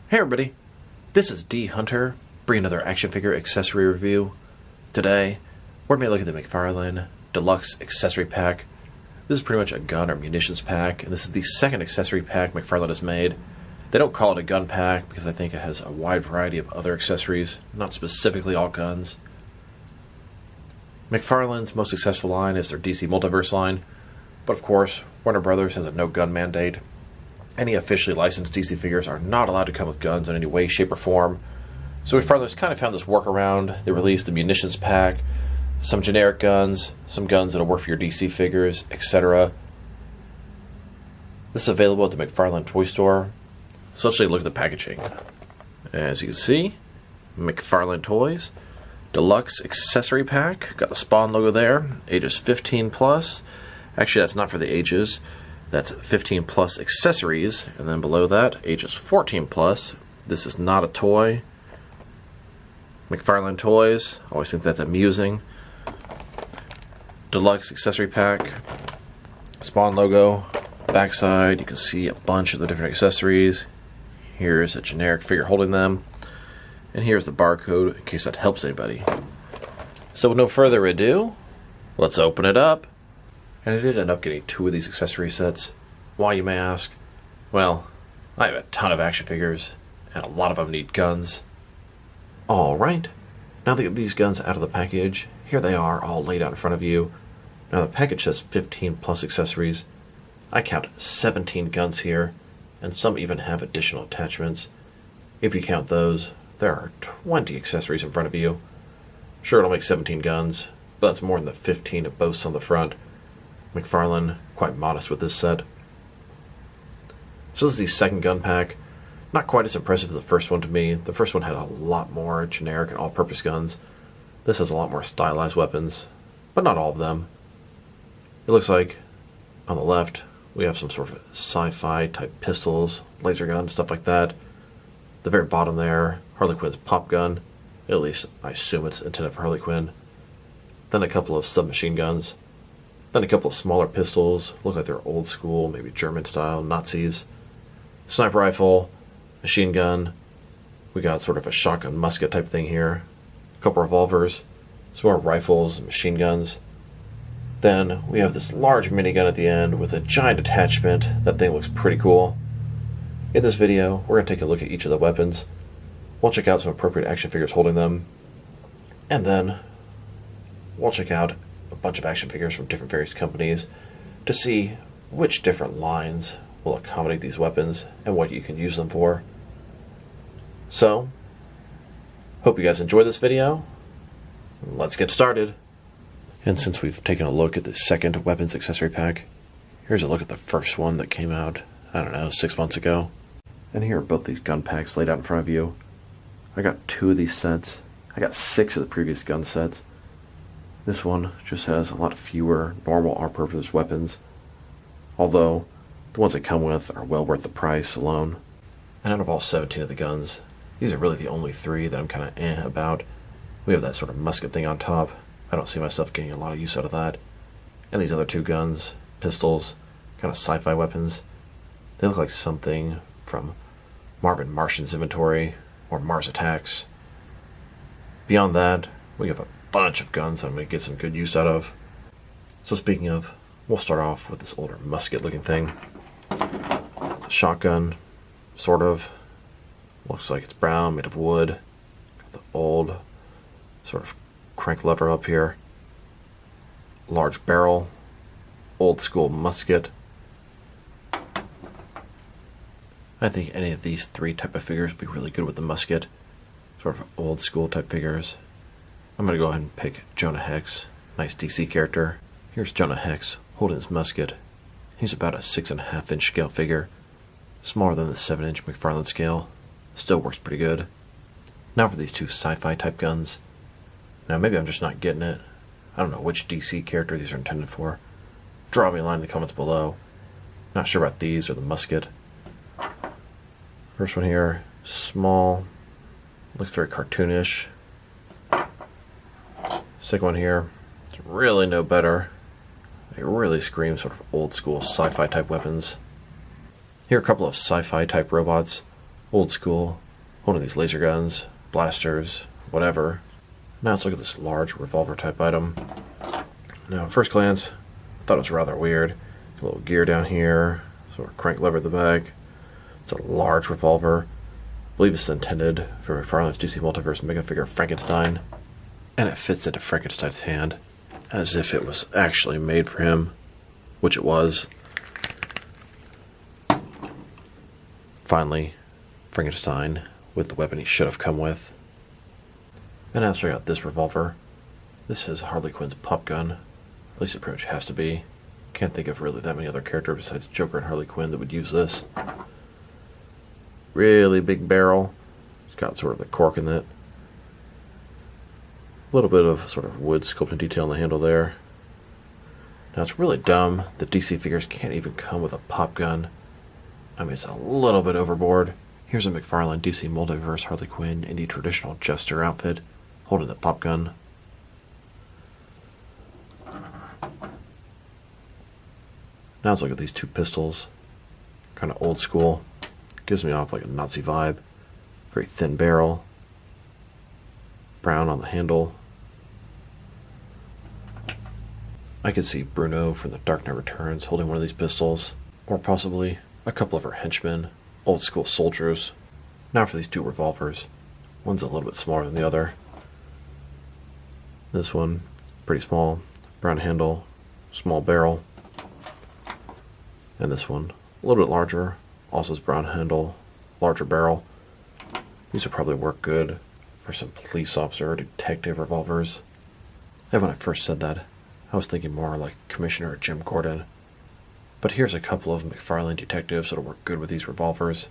Hey everybody, this is D Hunter, bringing another action figure accessory review. Today, we're going to be looking at the McFarlane Deluxe Accessory Pack. This is pretty much a gun or munitions pack, and this is the second accessory pack McFarlane has made. They don't call it a gun pack because I think it has a wide variety of other accessories, not specifically all guns. McFarlane's most successful line is their DC Multiverse line, but of course, Warner Brothers has a no-gun mandate. Any officially licensed DC figures are not allowed to come with guns in any way, shape, or form. So McFarlane's kind of found this workaround. They released the Munitions pack, some generic guns, some guns that'll work for your DC figures, etc. This is available at the McFarlane toy store. So let's take a look at the packaging. As you can see, McFarlane Toys, Deluxe Accessory Pack. Got the Spawn logo there, ages 15 plus. Actually, that's not for the ages. That's 15 plus accessories, and then below that, ages 14 plus. This is not a toy. McFarlane Toys, always think that's amusing. Deluxe Accessory Pack, Spawn logo, backside, you can see a bunch of the different accessories. Here's a generic figure holding them, and here's the barcode in case that helps anybody. So with no further ado, let's open it up. And I did end up getting 2 of these accessory sets. Why, you may ask? Well, I have a ton of action figures, and a lot of them need guns. Alright, now that these guns out of the package, here they are all laid out in front of you. Now the package says 15 plus accessories. I count 17 guns here, and some even have additional attachments. If you count those, there are 20 accessories in front of you. Sure, it'll make 17 guns, but that's more than the 15 it boasts on the front. McFarlane, quite modest with this set. So this is the second gun pack. Not quite as impressive as the first one to me. The first one had a lot more generic and all-purpose guns. This has a lot more stylized weapons, but not all of them. It looks like, on the left, we have some sort of sci-fi type pistols, laser guns, stuff like that. The very bottom there, Harley Quinn's pop gun. At least, I assume it's intended for Harley Quinn. Then a couple of submachine guns. Then a couple of smaller pistols, look like they're old school, maybe German style, Nazis. Sniper rifle, machine gun. We got sort of a shotgun musket type thing here. A couple revolvers, some more rifles and machine guns. Then we have this large minigun at the end with a giant attachment. That thing looks pretty cool. In this video, we're going to take a look at each of the weapons. We'll check out some appropriate action figures holding them. And then we'll check out a bunch of action figures from different various companies to see which different lines will accommodate these weapons and what you can use them for. So, hope you guys enjoy this video. Let's get started. And since we've taken a look at the second weapons accessory pack, here's a look at the first one that came out, I don't know, 6 months ago. And here are both these gun packs laid out in front of you. I got 2 of these sets. I got 6 of the previous gun sets. This one just has a lot fewer normal all-purpose weapons, although the ones they come with are well worth the price alone. And out of all 17 of the guns, these are really the only 3 that I'm kind of about. We have that sort of musket thing on top. I don't see myself getting a lot of use out of that. And these other 2 guns, pistols, kind of sci-fi weapons, they look like something from Marvin Martian's inventory or Mars Attacks. Beyond that, we have a bunch of guns I'm going to get some good use out of. So speaking of, we'll start off with this older musket looking thing. The shotgun, sort of. Looks like it's brown, made of wood. Got the old sort of crank lever up here. Large barrel. Old school musket. I think any of these 3 type of figures would be really good with the musket. Sort of old school type figures. I'm going to go ahead and pick Jonah Hex, nice DC character. Here's Jonah Hex holding his musket. He's about a 6.5 inch scale figure, smaller than the 7 inch McFarlane scale. Still works pretty good. Now for these 2 sci-fi type guns. Now maybe I'm just not getting it. I don't know which DC character these are intended for. Draw me a line in the comments below. Not sure about these or the musket. First one here, small, looks very cartoonish. Second one here, it's really no better. They really scream sort of old school sci-fi type weapons. Here are a couple of sci-fi type robots. Old school, holding these laser guns, blasters, whatever. Now let's look at this large revolver type item. Now at first glance, I thought it was rather weird. A little gear down here, sort of crank lever at the back. It's a large revolver. I believe it's intended for McFarlane's DC Multiverse mega figure Frankenstein. And it fits into Frankenstein's hand, as if it was actually made for him, which it was. Finally, Frankenstein with the weapon he should have come with. And now let's check out this revolver. This is Harley Quinn's pop gun. At least it pretty much has to be. Can't think of really that many other characters besides Joker and Harley Quinn that would use this. Really big barrel. It's got sort of the cork in it. A little bit of sort of wood sculpting detail on the handle there. Now it's really dumb that DC figures can't even come with a pop gun. I mean, it's a little bit overboard. Here's a McFarlane DC Multiverse Harley Quinn in the traditional Jester outfit, holding the pop gun. Now let's look at these two pistols. Kind of old school. Gives me off like a Nazi vibe. Very thin barrel. Brown on the handle. I could see Bruno from The Dark Knight Returns holding one of these pistols. Or possibly a couple of her henchmen. Old school soldiers. Now for these two revolvers. One's a little bit smaller than the other. This one, pretty small. Brown handle. Small barrel. And this one, a little bit larger, also has brown handle, larger barrel. These would probably work good for some police officer or detective revolvers. And when I first said that, I was thinking more like Commissioner Jim Gordon. But here's a couple of McFarlane detectives that'll work good with these revolvers.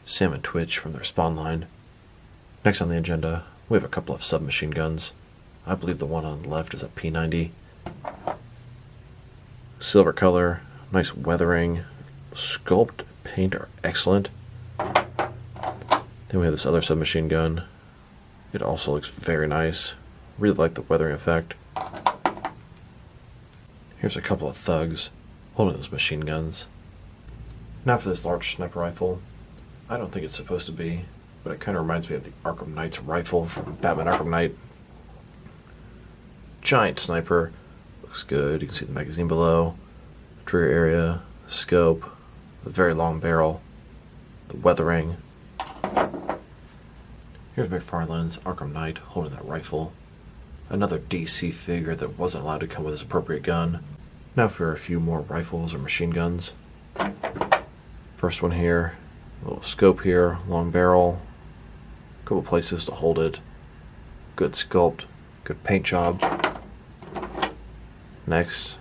Sam and Twitch from their Spawn line. Next on the agenda, we have a couple of submachine guns. I believe the one on the left is a P90. Silver color. Nice weathering. Sculpt, paint are excellent. Then we have this other submachine gun. It also looks very nice. Really like the weathering effect. Here's a couple of thugs holding those machine guns. Now for this large sniper rifle. I don't think it's supposed to be, but it kind of reminds me of the Arkham Knight's rifle from Batman Arkham Knight. Giant sniper. Looks good. You can see the magazine below. Trigger area, scope, a very long barrel, the weathering. Here's McFarlane's Arkham Knight holding that rifle. Another DC figure that wasn't allowed to come with his appropriate gun. Now for a few more rifles or machine guns. First one here, a little scope here, long barrel, a couple places to hold it. Good sculpt, good paint job. Next,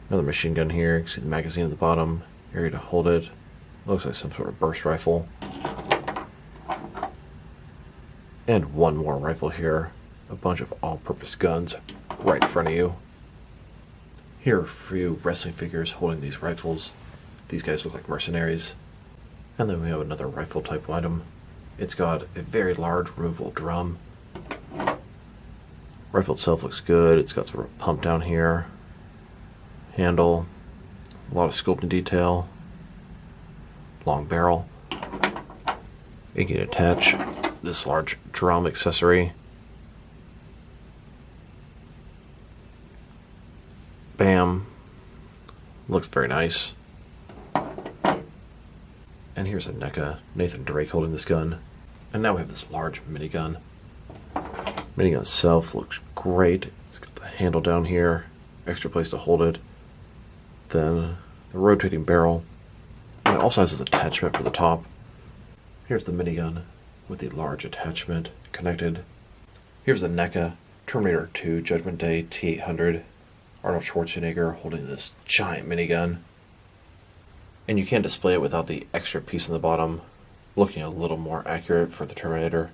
another machine gun here. You can see the magazine at the bottom. Area to hold it. Looks like some sort of burst rifle. And one more rifle here. A bunch of all-purpose guns right in front of you. Here are a few wrestling figures holding these rifles. These guys look like mercenaries. And then we have another rifle type item. It's got a very large removable drum. Rifle itself looks good. It's got sort of a pump down here. Handle, a lot of sculpting detail, long barrel. You can attach this large drum accessory. Bam. Looks very nice. And here's a NECA, Nathan Drake holding this gun. And now we have this large minigun. Minigun itself looks great. It's got the handle down here, extra place to hold it. Then the rotating barrel, and it also has this attachment for the top. Here's the minigun with the large attachment connected. Here's the NECA Terminator 2 Judgment Day T800. Arnold Schwarzenegger holding this giant minigun. And you can't display it without the extra piece in the bottom, looking a little more accurate for the Terminator.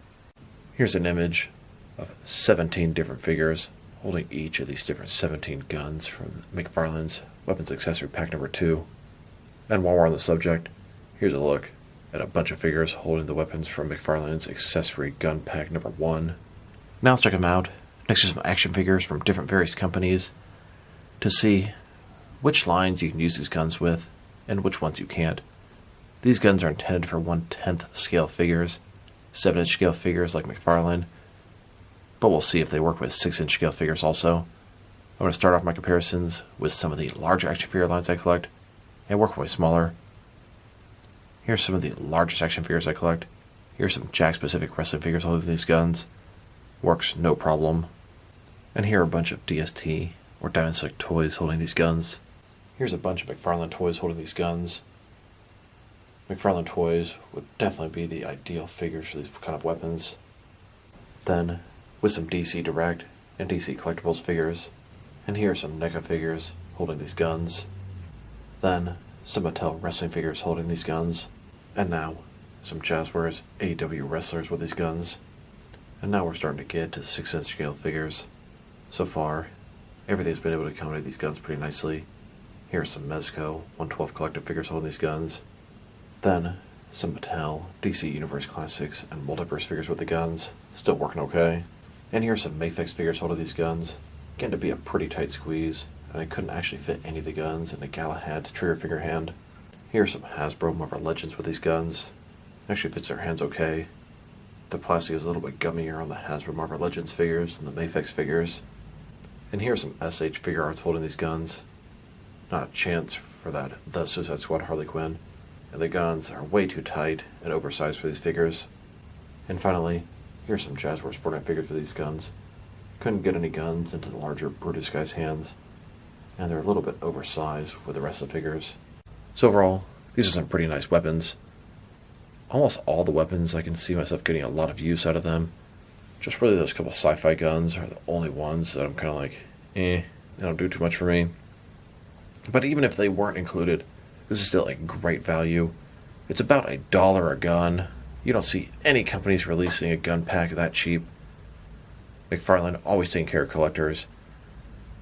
Here's an image of 17 different figures holding each of these different 17 guns from McFarlane's Weapons Accessory Pack number 2. And while we're on the subject, here's a look at a bunch of figures holding the weapons from McFarlane's Accessory Gun Pack number 1. Now let's check them out, next to some action figures from different various companies, to see which lines you can use these guns with, and which ones you can't. These guns are intended for 1/10 scale figures, 7-inch scale figures like McFarlane, but we'll see if they work with 6-inch scale figures also. I'm going to start off my comparisons with some of the larger action figure lines I collect, and work my way smaller. Here's some of the largest action figures I collect. Here's some Jack-specific wrestling figures holding these guns. Works no problem. And here are a bunch of DST, or Diamond Select toys holding these guns. Here's a bunch of McFarlane toys holding these guns. McFarlane toys would definitely be the ideal figures for these kind of weapons. Then, with some DC Direct and DC Collectibles figures, and here are some NECA figures holding these guns. Then, some Mattel wrestling figures holding these guns. And now, some Jazzwares AEW wrestlers with these guns. And now we're starting to get to the 6-inch scale figures. So far, everything's been able to accommodate these guns pretty nicely. Here are some Mezco 112 collective figures holding these guns. Then, some Mattel DC Universe Classics and Multiverse figures with the guns. Still working okay. And here are some Mayfix figures holding these guns. Getting to be a pretty tight squeeze, and I couldn't actually fit any of the guns into Galahad's trigger figure hand. Here are some Hasbro Marvel Legends with these guns. Actually fits their hands okay. The plastic is a little bit gummier on the Hasbro Marvel Legends figures than the Mayfix figures. And here are some SH figure arts holding these guns. Not a chance for that The Suicide Squad Harley Quinn. And the guns are way too tight and oversized for these figures. And finally, here's some Jazzwares Fortnite figures for these guns. Couldn't get any guns into the larger Brutus guy's hands, and they're a little bit oversized with the rest of the figures. So overall, these are some pretty nice weapons. Almost all the weapons I can see myself getting a lot of use out of them. Just really those couple sci-fi guns are the only ones that I'm kind of like, they don't do too much for me. But even if they weren't included, this is still a great value. It's about $1 a gun. You don't see any companies releasing a gun pack that cheap. McFarlane always taking care of collectors.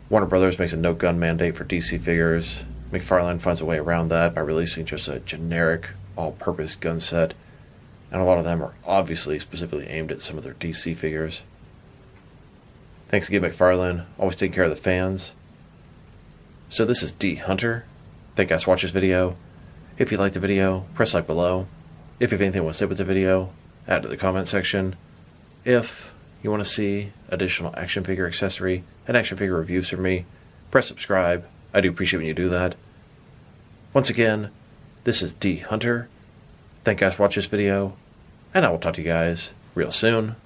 Warner Brothers makes a no gun mandate for DC figures. McFarlane finds a way around that by releasing just a generic, all-purpose gun set. And a lot of them are obviously specifically aimed at some of their DC figures. Thanks again, McFarlane. Always taking care of the fans. So this is D Hunter. Thank you guys for watching this video. If you liked the video, press like below. If you have anything you want to say with the video, add to the comment section. If you want to see additional action figure accessory and action figure reviews from me, press subscribe. I do appreciate when you do that. Once again, this is D Hunter. Thank you guys for watching this video, and I will talk to you guys real soon.